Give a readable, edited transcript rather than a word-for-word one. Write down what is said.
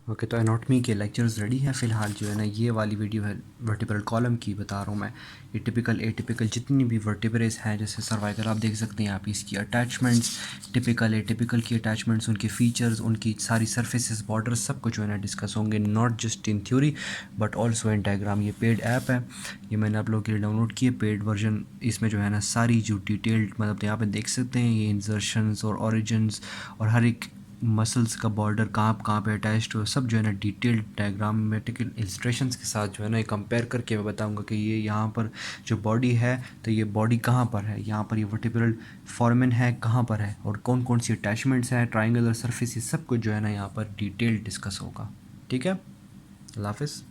Okay, तो anatomy के lectures ready हैं। फ़िलहाल जो है ना ये वाली वीडियो है वर्टिब्रल कॉलम की बता रहा हूँ मैं। ये टिपिकल एटिपिकल जितनी भी वर्टिब्रेस हैं, जैसे सर्वाइकल आप देख सकते हैं यहाँ पे, इसकी अटैचमेंट्स, टिपिकल एटिपिकल की अटैचमेंट्स, उनके फीचर्स, उनकी सारी सर्फेसेस, बॉर्डर्स, सब कुछ जो है ना डिस्कस होंगे, not just in theory but also in diagram. ये पेड ऐप है, ये मैंने आप लोगों के लिए डाउनलोड किए, पेड वर्जन। इसमें जो है ना सारी जो डिटेल्ड, मतलब यहाँ पे देख सकते हैं ये इंसर्शंस और ऑरिजिन्स और हर एक मसल्स का बॉर्डर कहाँ पे अटैच्ड हो, सब जो है ना डिटेल्ड डायग्रामेटिकल इलस्ट्रेशंस के साथ जो है ना ये कंपेयर करके मैं बताऊंगा कि ये यहाँ पर जो बॉडी है तो ये बॉडी कहाँ पर है, यहाँ पर ये वर्टिब्रल फोरामेन है कहाँ पर है, और कौन कौन सी अटैचमेंट्स हैं, ट्राइंगुलर सरफेस, ये सब कुछ जो है ना यहाँ पर डिटेल डिस्कस होगा। ठीक है, अल्लाह हाफ़िज़।